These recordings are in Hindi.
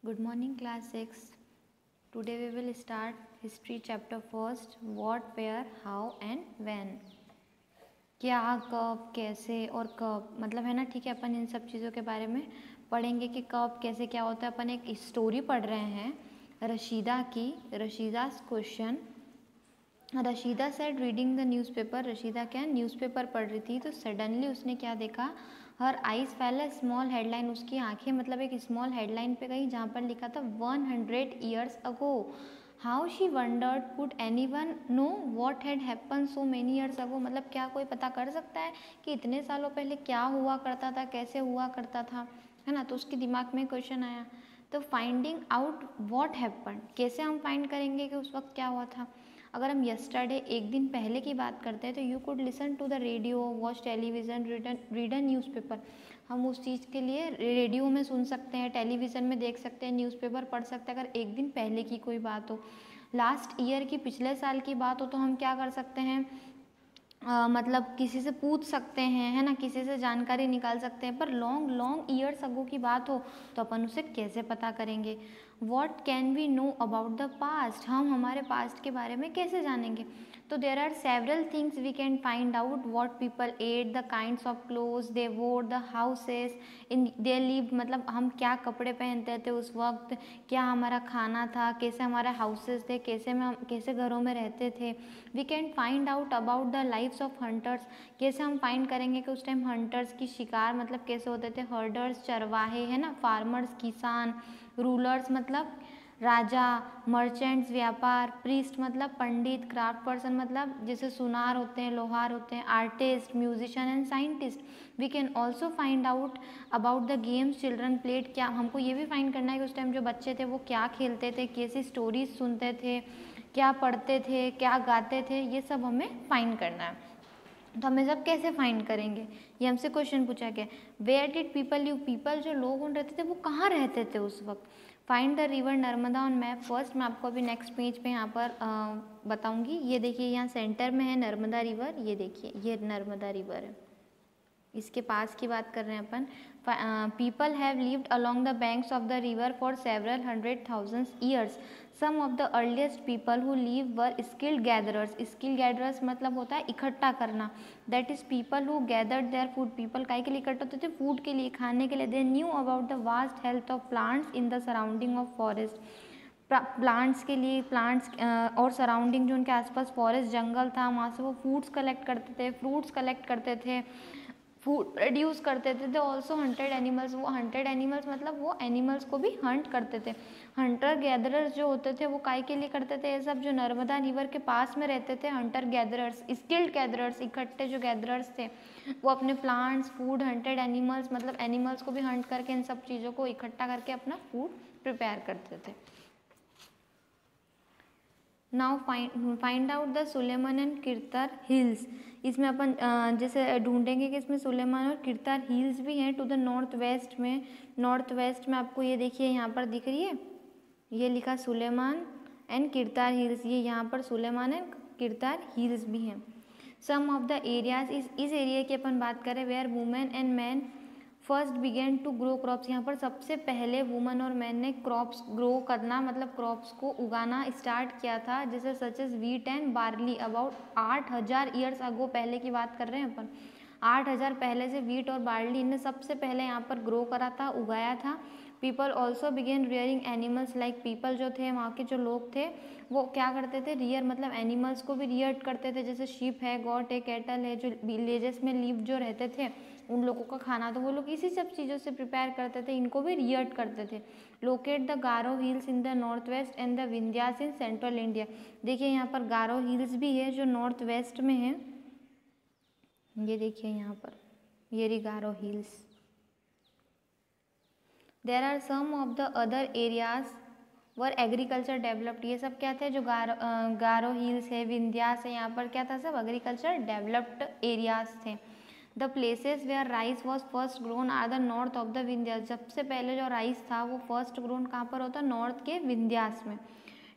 Good morning, class 6. Today we will start history chapter first. What, where, how and when. क्या, कब, कैसे और कब, मतलब है ना, ठीक है। अपन इन सब चीज़ों के बारे में पढ़ेंगे कि कब कैसे क्या होता है। अपन एक स्टोरी पढ़ रहे हैं रशीदा की, Rashida's question. Rashida said reading the newspaper. Rashida क्या न्यूज़पेपर पढ़ रही थी, तो सडनली उसने क्या देखा, हर आइज फैल अ स्मॉल हेडलाइन। उसकी आंखें मतलब एक स्मॉल हेडलाइन पे गई जहाँ पर लिखा था 100 years ago. How she wondered could anyone know what had happen so many years ago. मतलब क्या कोई पता कर सकता है कि इतने सालों पहले क्या हुआ करता था, कैसे हुआ करता था, है ना। तो उसके दिमाग में क्वेश्चन आया। तो फाइंडिंग आउट वॉट हैपन, कैसे हम फाइंड करेंगे कि उस वक्त क्या हुआ था। अगर हम यस्टरडे एक दिन पहले की बात करते हैं तो you could listen to the radio, watch television, read a newspaper. हम उस चीज़ के लिए रेडियो में सुन सकते हैं, टेलीविज़न में देख सकते हैं, न्यूज़पेपर पढ़ सकते हैं। अगर एक दिन पहले की कोई बात हो, लास्ट ईयर की, पिछले साल की बात हो, तो हम क्या कर सकते हैं, मतलब किसी से पूछ सकते हैं, है ना, किसी से जानकारी निकाल सकते हैं। पर लॉन्ग लॉन्ग ईयर्स अगो की बात हो तो अपन उसे कैसे पता करेंगे। What can we know about the past, हम हमारे पास्ट के बारे में कैसे जानेंगे। तो there are several things we can find out. What people ate, the kinds of clothes they wore, the houses in they lived, मतलब हम क्या कपड़े पहनते थे उस वक्त, क्या हमारा खाना था, कैसे हमारे हाउसेस थे, कैसे घरों में रहते थे। We can find out about the lifes of hunters, कैसे हम फाइंड करेंगे कि उस टाइम हंटर्स की शिकार मतलब कैसे होते थे। हर्डर्स चरवाहे, है ना, फार्मर्स किसान, रूलर्स मतलब राजा, मर्चेंट्स व्यापार, प्रीस्ट मतलब पंडित, क्राफ्ट पर्सन मतलब जैसे सुनार होते हैं, लोहार होते हैं, artist, musician and scientist. We can also find out about the games children played, क्या हमको ये भी फाइंड करना है कि उस टाइम जो बच्चे थे वो क्या खेलते थे, कैसी स्टोरीज सुनते थे, क्या पढ़ते थे, क्या गाते थे, ये सब हमें फाइंड करना है। तो हमें सब कैसे फाइंड करेंगे, ये हमसे क्वेश्चन पूछा गया। Where did people live, people जो लोग उन रहते थे वो कहाँ रहते थे उस वक्त। Find the river Narmada on map. First मैं आपको अभी नेक्स्ट पेज पे यहाँ पर बताऊंगी। ये देखिए यहाँ सेंटर में है नर्मदा रिवर, ये देखिए ये नर्मदा रिवर है, इसके पास की बात कर रहे हैं अपन। People have lived along the banks of the river for several 100,000 years. Some of the earliest people who live were skilled gatherers. Skill gatherers मतलब होता है इकट्ठा करना। That is people who gathered their food. People काय के लिए इकट्ठा होते थे, फूड के लिए, खाने के लिए। They knew about the vast health of plants in the surrounding of forest. Plants के लिए, प्लांट्स और सराउंडिंग जो उनके आसपास फॉरेस्ट जंगल था, वहाँ से वो फूड्स कलेक्ट करते थे, फ्रूट्स कलेक्ट करते थे, फूड प्रोड्यूस करते थे। दे ऑल्सो हंटेड एनिमल्स, वो हंटेड एनिमल्स मतलब वो एनिमल्स को भी हंट करते थे। हंटर गैदरर्स जो होते थे वो काय के लिए करते थे ये सब, जो नर्मदा रिवर के पास में रहते थे हंटर गैदरर्स, स्किल्ड गैदरर्स, इकट्ठे जो गैदरर्स थे वो अपने प्लांट्स, फूड, हंटेड एनिमल्स मतलब एनिमल्स को भी हंट करके इन सब चीज़ों को इकट्ठा करके अपना फूड प्रिपेयर करते थे। Now find out the Sulaiman and Kirthar hills. इसमें अपन जैसे ढूंढेंगे कि इसमें सुलेमान और किरतार हिल्स भी हैं टू द नॉर्थ वेस्ट में। नॉर्थ वेस्ट में आपको ये देखिए यहाँ पर दिख रही है, ये लिखा सुलेमान एंड किरतार हिल्स, ये यहाँ पर सुलेमान एंड किरतार हिल्स भी हैं। सम ऑफ द एरियाज, इस एरिया की अपन बात करें, where women and man first began to grow crops. यहाँ पर सबसे पहले वुमन और मैन ने क्रॉप्स ग्रो करना मतलब क्रॉप्स को उगाना स्टार्ट किया था, जैसे such as wheat and barley. About 8,000 years ago, पहले की बात कर रहे हैं अपन, 8,000 पहले से वीट और बार्ली इन्हें सबसे पहले यहाँ पर ग्रो करा था, उगाया था। People also began rearing animals like, people जो थे वहाँ के जो लोग थे वो क्या करते थे, रियर मतलब एनिमल्स को भी रियर करते थे, जैसे शीप है, गॉट है, कैटल है, जो विलेजेस में लिव जो रहते थे उन लोगों का खाना तो वो लोग इसी सब चीज़ों से प्रिपेयर करते थे, इनको भी रियर्ड करते थे। Locate the Garo hills in the north west and the Vindhyas in central India. देखिए यहाँ पर गारो हिल्स भी है जो नॉर्थ वेस्ट में है, ये देखिए यहाँ पर, ये रही Garo hills. There are some of the other areas where agriculture developed. ये सब क्या थे, जो गारो हिल्स है, विंध्यास है, यहाँ पर क्या था, सब एग्रीकल्चर डेवलप्ड एरियाज थे। The places where rice was first grown are the north of the Vindhyas. सबसे पहले जो राइस था वो फर्स्ट ग्रोन कहाँ पर होता, नॉर्थ के विंध्यास में।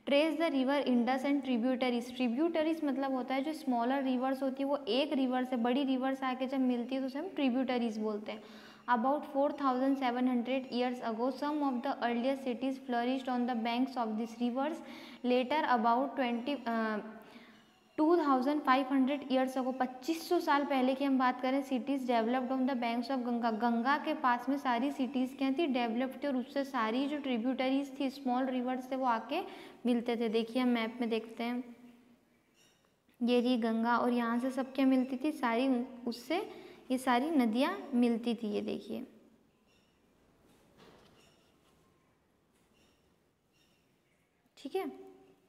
Trace the river Indus and tributaries. Tributaries मतलब होता है जो स्मॉलर रिवर्स होती है वो एक रिवर से, बड़ी रिवर से आके जब मिलती है तो उसे हम ट्रिब्यूटरीज बोलते हैं। About 4,700 years ago, some of the earliest cities flourished on the banks of these rivers. Later, about 2,500 years ago, 2500 साल पहले की हम बात करें, cities developed on the banks of Ganga. Ganga के पास में सारी सिटीज़ क्या थी, डेवलप्ड थी, और उससे सारी जो ट्रिब्यूटरीज थी, स्मॉल रिवर्स थे, वो आके मिलते थे। देखिए हम मैप में देखते हैं, ये रही गंगा, और यहाँ से सब क्या मिलती थी, सारी उससे ये सारी नदियाँ मिलती थी। ये देखिए, ठीक है,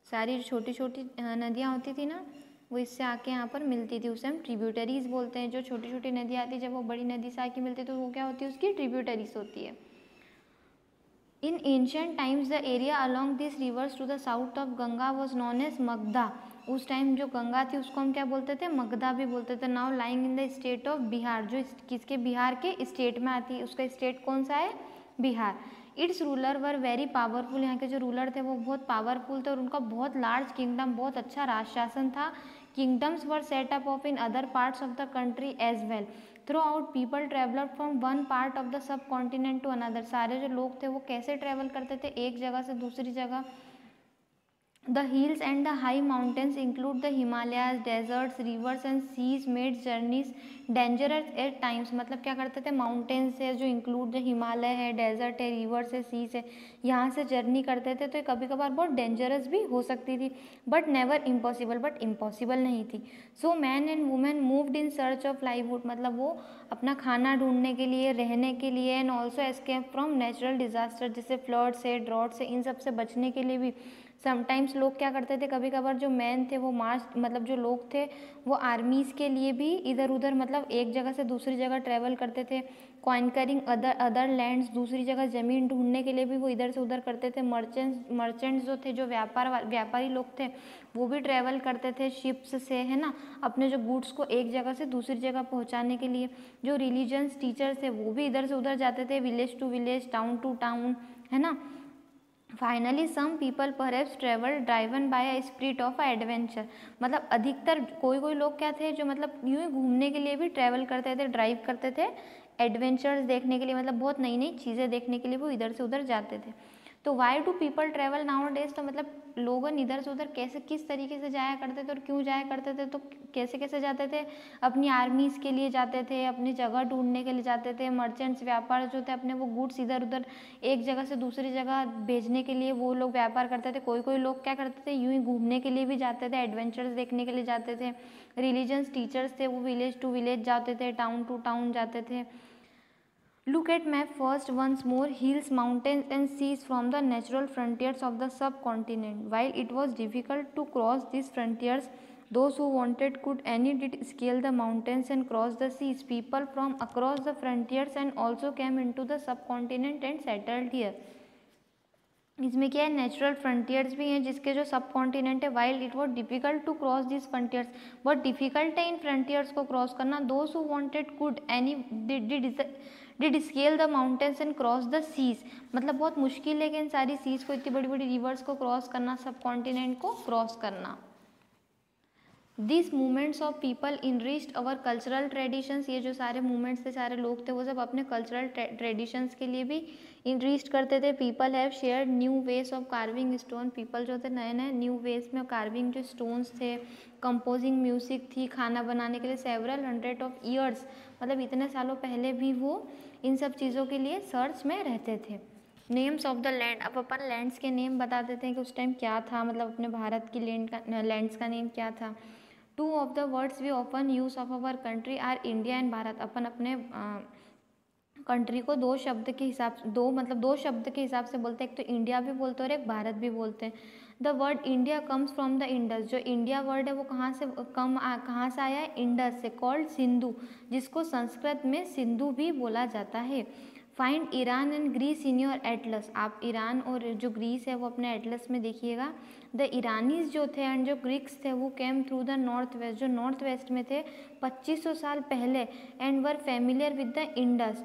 सारी जो छोटी छोटी नदियाँ होती थी ना, वो इससे आके यहाँ पर मिलती थी। उसे हम ट्रिब्यूटरीज बोलते हैं। जो छोटी छोटी नदी आती है, जब वो बड़ी नदी से आके मिलती है, तो वो क्या होती है, उसकी ट्रिब्यूटरीज होती है। In ancient times the area along this rivers to the south of Ganga was known as Magadha. उस टाइम जो गंगा थी उसको हम क्या बोलते थे, मगधा भी बोलते थे। Now lying in the state of Bihar, जो किसके, बिहार के स्टेट में आती है। उसका स्टेट कौन सा है, Bihar. It's ruler were very powerful, यहाँ के जो रूलर थे वो बहुत पावरफुल थे, और उनका बहुत लार्ज किंगडम, बहुत अच्छा राज शासन था। Kingdoms were set up of in other parts of the country as well. Throughout people traveller from one part of the subcontinent to another. सारे जो लोग थे वो कैसे ट्रेवल करते थे, एक जगह से दूसरी जगह। The hills and the high mountains include the Himalayas, deserts, rivers and seas made journeys dangerous at times. मतलब क्या करते थे, माउंटेन्स है जो इंक्लूड द हिमालय है, डेजर्ट है, रिवर्स है, सीज है, यहाँ से जर्नी करते थे, तो कभी कभार बहुत डेंजरस भी हो सकती थी, but never impossible, but impossible नहीं थी। So man and women moved in search of livelihood, मतलब वो अपना खाना ढूंढने के लिए, रहने के लिए, and also escape from natural disaster, जैसे फ्लड से, ड्रॉट से, इन सब से बचने के लिए भी। समटाइम्स लोग क्या करते थे, कभी कभार जो मैन थे वो मार्च, मतलब जो लोग थे वो आर्मीज़ के लिए भी इधर उधर, मतलब एक जगह से दूसरी जगह ट्रैवल करते थे। कॉन्करिंग अदर लैंड्स, दूसरी जगह ज़मीन ढूंढने के लिए भी वो इधर से उधर करते थे। मर्चेंट्स जो थे, जो व्यापारी लोग थे, वो भी ट्रैवल करते थे शिप्स से, है ना, अपने जो गुड्स को एक जगह से दूसरी जगह पहुंचाने के लिए। जो रिलीजियंस टीचर्स थे वो भी इधर से उधर जाते थे, village to village, town to town, है ना। Finally some people perhaps travel driven by a spirit of adventure. मतलब अधिकतर कोई लोग क्या थे, जो मतलब यूँ ही घूमने के लिए भी ट्रैवल करते थे, ड्राइव करते थे, एडवेंचर्स देखने के लिए, मतलब बहुत नई नई चीज़ें देखने के लिए वो इधर से उधर जाते थे। तो why do people travel now days, तो मतलब लोगन इधर से उधर कैसे, किस तरीके से जाया करते थे और क्यों जाया करते थे, तो कैसे कैसे जाते थे, अपनी आर्मीज़ के लिए जाते थे, अपनी जगह ढूंढने के लिए जाते थे। मर्चेंट्स, व्यापार जो थे, अपने वो गुड्स इधर उधर एक जगह से दूसरी जगह भेजने के लिए वो लोग व्यापार करते थे। कोई लोग क्या करते थे, यूँ ही घूमने के लिए भी जाते थे, एडवेंचर्स देखने के लिए जाते थे। रिलीजियंस टीचर्स थे, वो विलेज टू विलेज जाते थे, टाउन टू टाउन जाते थे। Look at map first once more. Hills, mountains and seas from the natural frontiers of the subcontinent. While it was difficult to cross these frontiers, those who wanted could any did scale the mountains and cross the seas. People from across the frontiers and also came into the subcontinent and settled here. इसमें क्या है, नेचुरल फ्रंटियर्स भी हैं जिसके जो सब कॉन्टिनेंट है। While it was difficult to cross this frontiers, बहुत डिफिकल्ट है इन फ्रंटियर्स को क्रॉस करना। Those who wanted could any did scale the mountains and cross the seas. मतलब बहुत मुश्किल है कि इन सारी सीज को, इतनी बड़ी बड़ी रिवर्स को क्रॉस करना, सब कॉन्टिनेंट को क्रॉस करना। This movements of people enriched our cultural traditions. ये जो सारे मूवमेंट्स थे, सारे लोग थे, वो सब अपने कल्चरल ट्रेडिशंस के लिए भी इनरिच्ड करते थे। People have share new ways of carving stone. People जो थे नए नए न्यू वेज में कार्विंग जो स्टोन्स थे, कंपोजिंग म्यूजिक थी, खाना बनाने के लिए सेवरल हंड्रेड ऑफ ईयर्स, मतलब इतने सालों पहले भी वो इन सब चीज़ों के लिए सर्च में रहते थे। Names of the land. अब अपन लैंड्स के नेम बता देते हैं कि उस टाइम क्या था, मतलब अपने भारत की लैंड्स का नेम क्या था। Two of the words we often use of our country are India and Bharat. अपन अपने कंट्री को दो शब्द के हिसाब से, दो शब्द के हिसाब से बोलते हैं, एक तो इंडिया भी बोलते हैं और एक भारत भी बोलते हैं। The word India comes from the Indus. जो इंडिया वर्ड है वो कहाँ से आया है, इंडस से। कॉल्ड सिंधु, जिसको संस्कृत में सिंधु भी बोला जाता है। Find Iran and Greece in your atlas. आप ईरान और जो ग्रीस है वो अपने एटलस में देखिएगा। द ईरानीज जो थे एंड जो ग्रीक्स थे वो came through the north west, जो नॉर्थ वेस्ट में थे 2500 साल पहले, and were familiar with the Indus.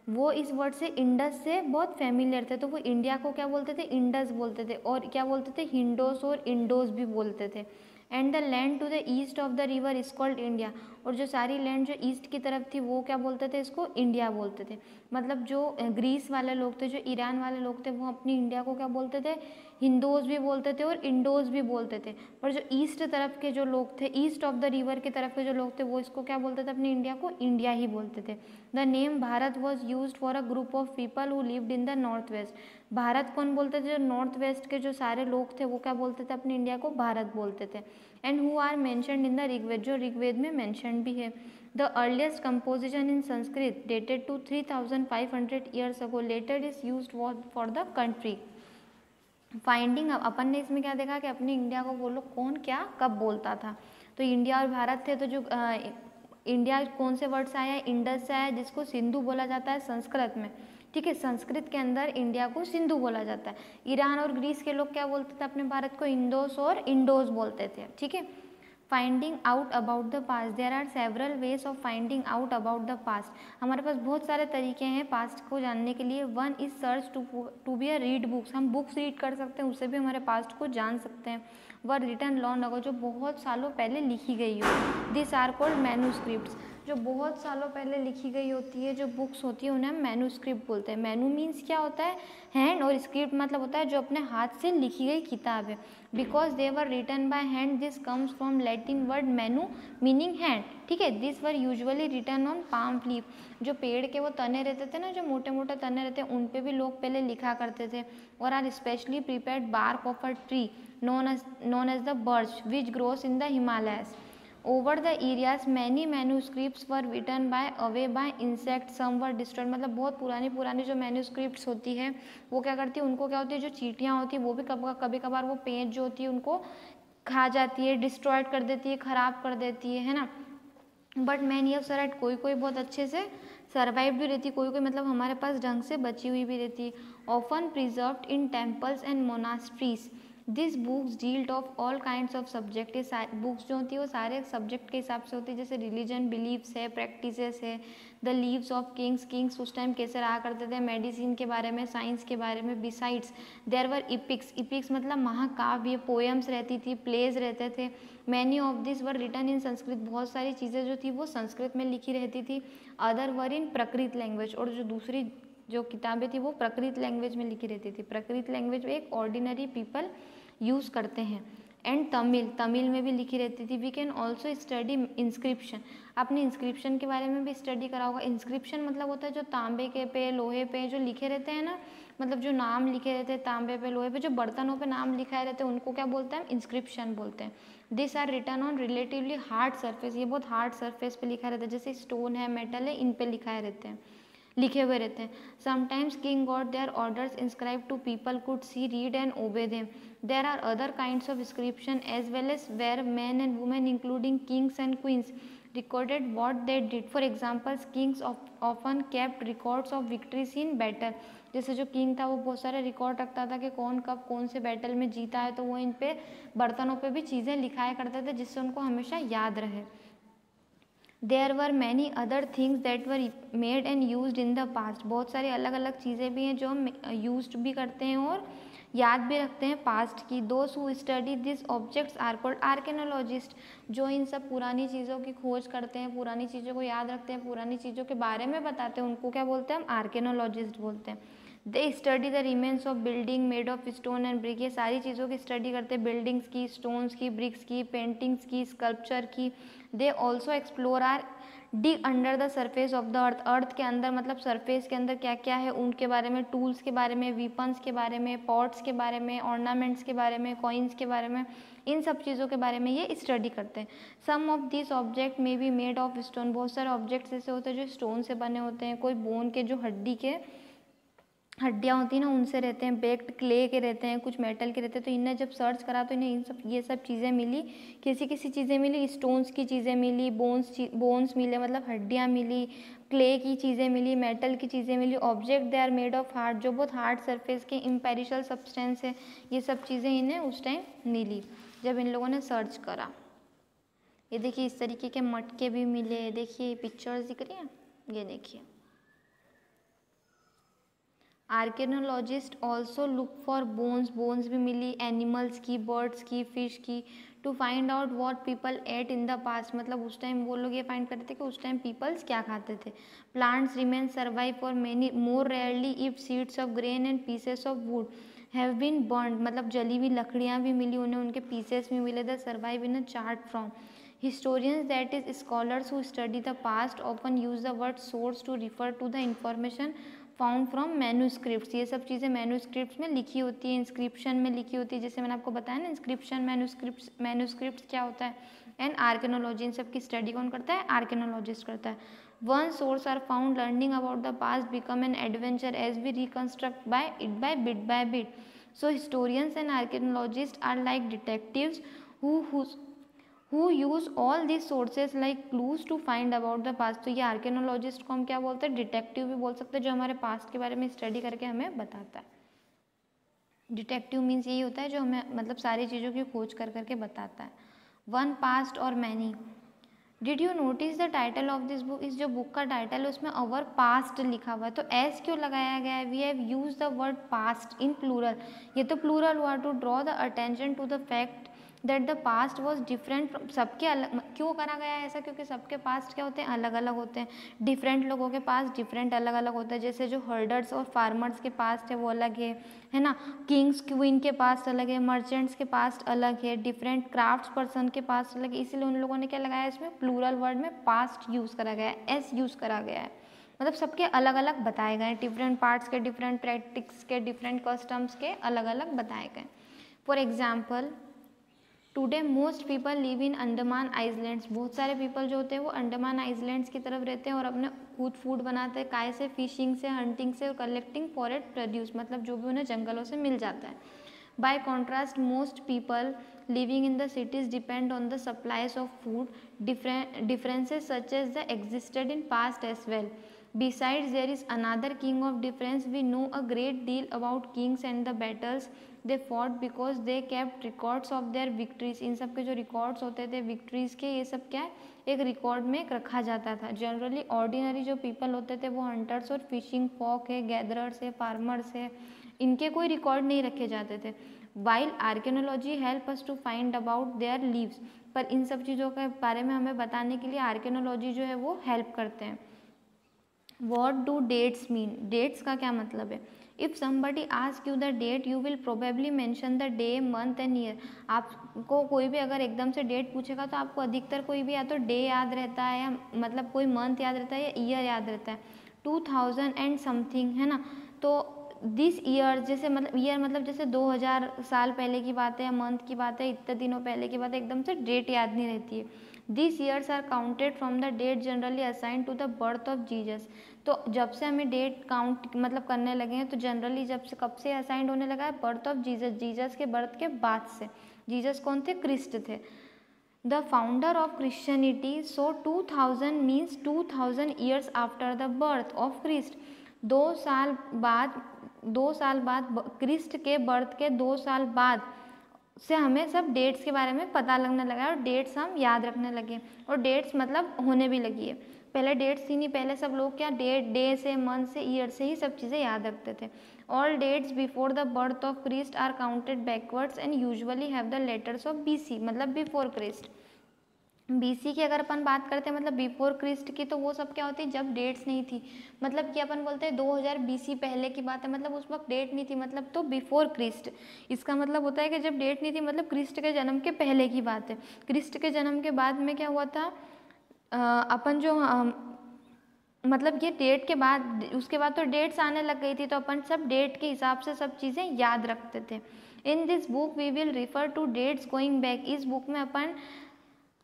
वो इस वर्ड से, इंडस से बहुत फेमिलियर थे, तो वो इंडिया को क्या बोलते थे, इंडस बोलते थे। और क्या बोलते थे, हिंडोस और इंडोस भी बोलते थे। And the land to the east of the river is called India. और जो सारी लैंड जो ईस्ट की तरफ थी वो क्या बोलते थे, इसको इंडिया बोलते थे। मतलब जो ग्रीस वाले लोग थे, जो ईरान वाले लोग थे, वो अपनी इंडिया को क्या बोलते थे, हिंदोज भी बोलते थे और इंडोज भी बोलते थे। पर जो ईस्ट तरफ के जो लोग थे, ईस्ट ऑफ द रिवर की तरफ के जो लोग थे, वो इसको क्या बोलते थे, अपनी इंडिया को इंडिया ही बोलते थे। The name Bharat was use for a group of people who lived in the north west. Bharat कौन बोलते थे, जो नॉर्थ वेस्ट के जो सारे लोग थे वो क्या बोलते थे, अपनी इंडिया को भारत बोलते थे। And who are mentioned in the Rigveda, जो ऋग्वेद में मेंशन भी है। The earliest composition in Sanskrit dated to 3500 years ago, later is used for the country. Finding, अपन ने इसमें क्या देखा कि अपनी इंडिया को वो लोग कौन क्या कब बोलता था। तो इंडिया और भारत थे, तो जो इंडिया कौन से वर्ड से आया है, इंडस से आया, जिसको सिंधु बोला जाता है संस्कृत में। ठीक है, संस्कृत के अंदर इंडिया को सिंधु बोला जाता है। ईरान और ग्रीस के लोग क्या बोलते थे, अपने भारत को इंडोस और इंडोज बोलते थे। ठीक है, finding out about the past, there are several ways of finding out about the past. हमारे पास बहुत सारे तरीके हैं पास्ट को जानने के लिए। One is search to be a read books, हम बुक्स रीड कर सकते हैं, उससे भी हमारे पास्ट को जान सकते हैं। वर रिटन लॉन्ग अगो, जो बहुत सालों पहले लिखी गई हो। दिस आर कॉल्ड मैन्यूस्क्रिप्ट्स, जो बहुत सालों पहले लिखी गई होती है, जो बुक्स होती है उन्हें हम मैन्यूस्क्रिप्ट बोलते हैं। मैनू मीन्स क्या होता है, हैंड, और स्क्रिप्ट मतलब होता है जो अपने हाथ से लिखी गई किताब है। Because they were written by hand, this comes from Latin word manu meaning hand. ठीक है, this were usually written on palm leaf, जो पेड़ के वो तने रहते थे ना, जो मोटे मोटे तने रहते हैं, उन पे भी लोग पहले लिखा करते थे। और are specially prepared bark of a tree known as the birch which grows in the Himalayas. Over the areas many manuscripts were written by away by insects, some were destroyed। मतलब बहुत पुरानी पुरानी जो मैन्यूस्क्रिप्ट्स होती है वो क्या करती है, उनको क्या होती है, जो चींटियाँ होती है वो भी कभी कभार वो पेज जो होती है उनको खा जाती है, डिस्ट्रॉयड कर देती है, ख़राब कर देती है ना। बट मैनी ऑफ सराइट, कोई कोई बहुत अच्छे से सर्वाइव भी रहती है, कोई कोई मतलब हमारे पास ढंग से बची हुई भी रहती है। Often preserved in temples and monasteries. This books dealt of all kinds of subject. ये बुक्स जो होती है वो सारे सब्जेक्ट के हिसाब से होती है, जैसे रिलीजन, बिलीव्स है, प्रैक्टिसेस है। The leaves of Kings, Kings उस टाइम कैसे रहा करते थे, मेडिसिन के बारे में, साइंस के बारे में। बिसाइड्स देयर वर इपिक्स, इपिक्स मतलब महाकाव्य, पोएम्स रहती थी, प्लेज रहते थे। Many of this were written in Sanskrit, बहुत सारी चीज़ें जो थी वो संस्कृत में लिखी रहती थी। अदर वर इन प्रकृत लैंग्वेज, और जो दूसरी जो किताबें थी वो प्रकृत लैंग्वेज में लिखी रहती थी। प्रकृत लैंग्वेज में एक ऑर्डिनरी पीपल यूज़ करते हैं। एंड तमिल, तमिल में भी लिखी रहती थी। We can also study inscription, आपने इंस्क्रिप्शन के बारे में भी स्टडी करा होगा। इंस्क्रिप्शन मतलब होता है जो तांबे के पे, लोहे पे जो लिखे रहते हैं ना, मतलब जो नाम लिखे रहते हैं तांबे पे, लोहे पे, जो बर्तनों पे नाम लिखाए रहते हैं उनको क्या बोलते हैं, इंस्क्रिप्शन बोलते हैं। This are written on relatively hard surface, ये बहुत हार्ड सरफेस पे लिखा रहता है, जैसे स्टोन है, मेटल है, इन पे लिखाए रहते हैं, लिखे हुए रहते हैं। Sometimes king got their orders inscribe to people could see, read and obey them. There are other kinds of inscription as well as where man and women including kings and queens recorded what they did. For example, kings often kept records of victories in battle. जैसे जो किंग था वो बहुत सारे रिकॉर्ड रखता था कि कौन कब कौन से बैटल में जीता है, तो वो इन पे बर्तनों पे भी चीज़ें लिखाया करते थे जिससे उनको हमेशा याद रहे। There were many other things that were made and used in the past, बहुत सारी अलग अलग चीज़ें भी हैं जो हम यूज्ड भी करते हैं और याद भी रखते हैं पास्ट की। Those who study this objects are called archaeologist, जो इन सब पुरानी चीज़ों की खोज करते हैं, पुरानी चीज़ों को याद रखते हैं, पुरानी चीज़ों के बारे में बताते हैं, उनको क्या बोलते हैं, हम आर्कियोलॉजिस्ट बोलते हैं। They study the remains of building made of stone and brick, ये सारी चीज़ों की स्टडी करते हैं, बिल्डिंग्स की, स्टोन्स की, ब्रिक्स की, पेंटिंग्स की, स्कल्पचर की। They also explore or dig under the surface of the earth, earth के अंदर मतलब सरफेस के अंदर क्या क्या है उनके बारे में, टूल्स के बारे में, वीपन्स के बारे में, पॉट्स के बारे में, ऑर्नामेंट्स के बारे में, कॉइन्स के बारे में, इन सब चीज़ों के बारे में ये स्टडी करते हैं। Some of this object may be made of stone, बहुत सारे ऑब्जेक्ट्स ऐसे होते हैं जो स्टोन से बने होते हैं, कोई बोन के जो हड्डियाँ होती हैं ना उनसे रहते हैं, बेक्ड क्ले के रहते हैं, कुछ मेटल के रहते हैं। तो इन्हें जब सर्च करा तो इन्हें ये सब चीज़ें मिली, किसी किसी चीज़ें मिली, स्टोन्स की चीज़ें मिली, बोन्स मिले मतलब हड्डियाँ मिली, क्ले की चीज़ें मिली, मेटल की चीज़ें मिली। Object they are made of hard, जो बहुत हार्ड सरफेस के इम्पेरिशल सब्सटेंस है, ये सब चीज़ें इन्हें उस टाइम मिली जब इन लोगों ने सर्च करा। ये देखिए इस तरीके के मटके भी मिले, देखिए पिक्चर्स दिख रही हैं, ये देखिए। Archaeologist also look for bones भी मिली, एनिमल्स की, बर्ड्स की, फिश की, to find out what people ate in the past, मतलब उस टाइम वो लोग ये फाइंड करते थे कि उस टाइम पीपल्स क्या खाते थे। Plants remain survive for many more rarely if seeds of grain and pieces of wood have been burned, मतलब जली हुई लकड़ियाँ भी मिली उन्हें, उनके पीसेस भी मिले, the survive in a chart from historians, that is scholars who study the past, often use the word source to refer to the information found from manuscript. ये सब चीज़ें मैन्यूस्क्रिप्ट में लिखी होती है, इंस्क्रिप्शन में लिखी होती है, जैसे मैंने आपको बताया ना इंस्क्रिप्शन, मैन्यूस्क्रिप्ट क्या होता है, एंड आर्कियोलॉजी, इन सब की स्टडी कौन करता है, आर्कियोलॉजिस्ट करता है। One source are found, learning about the past become an adventure as we reconstruct by it by bit. So historians and archaeologist are like detectives who use all these sources like clues to find about the past। तो ये आर्कियोलॉजिस्ट को हम क्या बोलते हैं, डिटेक्टिव भी बोल सकते हैं, जो हमारे पास्ट के बारे में स्टडी करके हमें बताता है। डिटेक्टिव मीन्स यही होता है जो हमें मतलब सारी चीज़ों की खोज कर करके बताता है। वन पास्ट और many. Did you notice the title of this book, इस जो बुक का टाइटल है उसमें अवर पास्ट लिखा हुआ है, तो एस क्यों लगाया गया है, we have use the word past in plural, ये तो प्लूरल हुआ, to draw the attention to the fact that the past was different from, सबके अलग क्यों करा गया है ऐसा, क्योंकि सबके पास्ट क्या होते हैं, अलग अलग होते हैं, डिफरेंट लोगों के पास डिफरेंट अलग अलग होता है, जैसे जो हर्डर्स और फार्मर्स के पास्ट है वो अलग है ना, किंग्स क्वीन के पास अलग है, मर्चेंट्स के पास्ट अलग है, डिफरेंट क्राफ्ट्स पर्सन के पास अलग है, इसीलिए उन लोगों ने क्या लगाया है इसमें, प्लूरल वर्ड में पास्ट यूज़ करा गया है, एस यूज़ करा गया है, मतलब सबके अलग अलग बताए गए हैं, डिफरेंट पार्ट्स के, डिफरेंट प्रैक्टिक्स के, डिफरेंट कस्टम्स के अलग अलग बताए गए। For example today most people live in Andaman islands, बहुत सारे पीपल जो होते हैं वो अंडमान आइसलैंड्स की तरफ रहते हैं और अपने खुद फूड बनाते हैं, काय से, फिशिंग से, हंटिंग से और कलेक्टिंग फॉरेस्ट प्रोड्यूस, मतलब जो भी उन्हें जंगलों से मिल जाता है। Bye contrast most people living in the cities depend on the supplies of food, differences such as the existed in past as well. Besides, there is another king of difference. We know a great deal about kings and the battles they fought because they kept records of their victories। इन सब के जो रिकॉर्ड्स होते थे विक्ट्रीज के, ये सब क्या है, एक रिकॉर्ड में रखा जाता था। जनरली ऑर्डिनरी जो पीपल होते थे वो हंटर्स और फिशिंग फॉक है, गैदरर्स है, फार्मर्स है, इनके कोई रिकॉर्ड नहीं रखे जाते थे। While archaeology help us to find about their lives, पर इन सब चीज़ों के बारे में हमें बताने के लिए आर्कियोलॉजी जो है वो हेल्प करते हैं। What do dates mean, dates का क्या मतलब है, if somebody ask you the date you will probably mention the day, month and year. आपको कोई भी अगर एकदम से डेट पूछेगा तो आपको अधिकतर कोई भी या तो डे याद रहता है, या मतलब कोई मंथ याद रहता है, या ईयर याद रहता है। 2000 एंड समथिंग है ना, तो दिस ईयर जैसे मतलब ईयर मतलब जैसे 2000 साल पहले की बात है, या मंथ की बात है, इतने दिनों पहले की बात है, एकदम से डेट याद नहीं रहती है। This years are counted from the date generally assign to the birth of Jesus. तो जब से हमें डेट काउंट मतलब करने लगे हैं तो जनरली जब से कब से असाइंड होने लगा है, बर्थ ऑफ जीसस, जीसस के बर्थ के बाद से। जीसस कौन थे, क्रिस्ट थे, the founder of Christianity. So 2000 means 2000 years after the birth of Christ. 2 साल बाद क्रिस्ट के बर्थ के 2 साल बाद से हमें सब डेट्स के बारे में पता लगने लगा है और डेट्स हम याद रखने लगे, और डेट्स मतलब होने भी लगी है। पहले डेट्स थी नहीं, पहले सब लोग क्या डे से, मंथ से, ईयर से ही सब चीज़ें याद रखते थे। All dates before the birth of Christ are counted backwards and usually have the letters of BC, मतलब बिफोर क्रिस्ट। BC की अगर अपन बात करते हैं मतलब बिफोर क्रिस्ट की, तो वो सब क्या होती है जब डेट्स नहीं थी, मतलब कि अपन बोलते हैं 2000 BC पहले की बात है, मतलब उस वक्त डेट नहीं थी, मतलब तो बिफोर क्रिस्ट। इसका मतलब होता है कि जब डेट नहीं थी मतलब क्रिस्ट के जन्म के पहले की बात है। क्रिस्ट के जन्म के बाद में क्या हुआ था, अपन जो मतलब ये डेट के बाद, उसके बाद तो डेट्स आने लग गई थी, तो अपन सब डेट के हिसाब से सब चीज़ें याद रखते थे। In this book we will refer to dates going back. इस बुक में अपन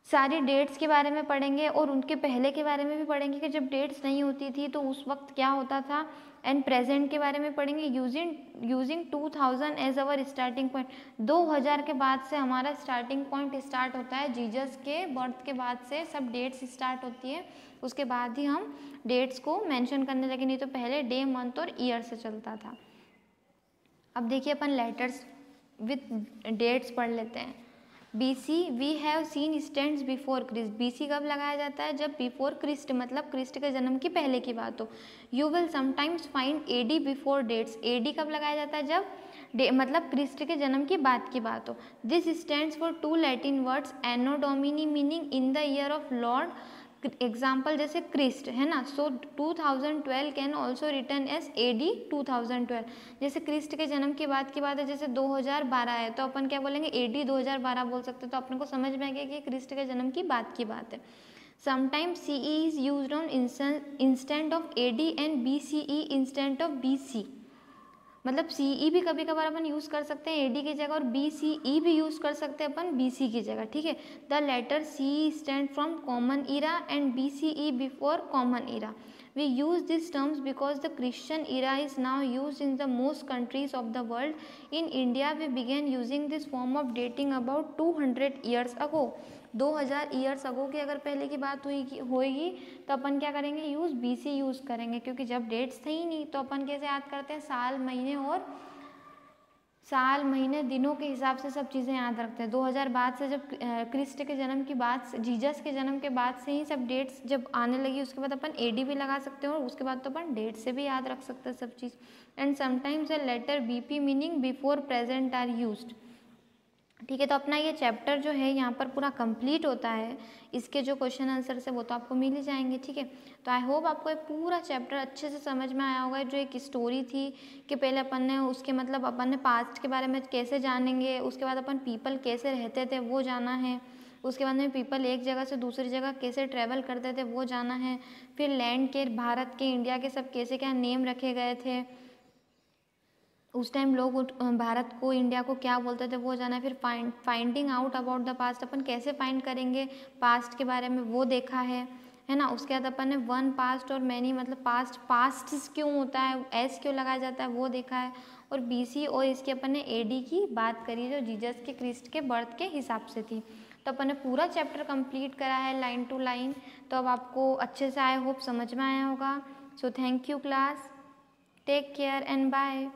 सारी डेट्स के बारे में पढ़ेंगे और उनके पहले के बारे में भी पढ़ेंगे कि जब डेट्स नहीं होती थी तो उस वक्त क्या होता था, एंड प्रेजेंट के बारे में पढ़ेंगे। Using 2000 as our starting point. 2000 के बाद से हमारा स्टार्टिंग पॉइंट स्टार्ट होता है, जीसस के बर्थ के बाद से सब डेट्स स्टार्ट होती है, उसके बाद ही हम डेट्स को मेंशन करने लगे, नहीं तो पहले डे, मंथ और ईयर से चलता था। अब देखिए अपन लेटर्स विथ डेट्स पढ़ लेते हैं। BC we have seen stands before Christ. BC कब लगाया जाता है? जब बिफोर क्रिस्ट मतलब क्रिस्ट के जन्म की पहले की बात हो। You will sometimes find AD before dates. AD कब लगाया जाता है? जब मतलब क्रिस्ट के जन्म की बात हो। This stands for 2 Latin words anno domini meaning in the year of lord. Example जैसे क्रिस्ट है ना, so 2012 can also return as AD 2012। जैसे क्रिस्ट के जन्म की बात है, जैसे 2012 है तो अपन क्या बोलेंगे? AD 2012 बोल सकते हैं। तो अपने को समझ में आ गया कि क्रिस्ट के जन्म की बात है। Sometimes CE is used on instant of AD and BCE instant of BC। मतलब CE भी कभी कभार अपन यूज़ कर सकते हैं AD की जगह, और BCE भी यूज़ कर सकते हैं अपन BC की जगह, ठीक है। The letter CE stand from common era and BCE before common era. We use these terms because the Christian era is now used in the most countries of the world. In India, we began using this form of dating about 200 years ago. 2000 years ago की अगर पहले की बात होएगी तो अपन क्या करेंगे? यूज़ BC यूज़ करेंगे, क्योंकि जब डेट्स थे ही नहीं तो अपन कैसे याद करते हैं? साल महीने दिनों के हिसाब से सब चीज़ें याद रखते हैं। 2000 बाद से जब क्रिस्ट के जन्म की बात, जीसस के जन्म के बाद से ही सब डेट्स जब आने लगी, उसके बाद अपन AD भी लगा सकते हैं और उसके बाद तो अपन डेट से भी याद रख सकते हैं सब चीज़। And sometimes a letter BP meaning before present are used, ठीक है। तो अपना ये चैप्टर जो है यहाँ पर पूरा कंप्लीट होता है। इसके जो क्वेश्चन आंसर है वो तो आपको मिल ही जाएंगे, ठीक है। तो आई होप आपको ये पूरा चैप्टर अच्छे से समझ में आया होगा। जो एक स्टोरी थी कि पहले अपन ने उसके मतलब अपन ने पास्ट के बारे में कैसे जानेंगे, उसके बाद अपन पीपल कैसे रहते थे वो जाना है, उसके बाद में पीपल एक जगह से दूसरी जगह कैसे ट्रैवल करते थे वो जाना है, फिर लैंड के, भारत के, इंडिया के सब कैसे क्या नेम रखे गए थे, उस टाइम लोग भारत को, इंडिया को क्या बोलते थे वो जाना है, फिर finding out about the past, अपन कैसे फाइंड करेंगे पास्ट के बारे में वो देखा है ना। उसके बाद अपन ने वन पास्ट और मैनी मतलब पास्ट क्यों होता है, एस क्यों लगाया जाता है वो देखा है, और BC और इसकी अपन ने AD की बात करी जो जीसस के क्रिस्ट के बर्थ के हिसाब से थी। तो अपन ने पूरा चैप्टर कंप्लीट करा है लाइन टू लाइन। तो अब आपको अच्छे से आई होप समझ में आया होगा। So thank you class, take care and bye.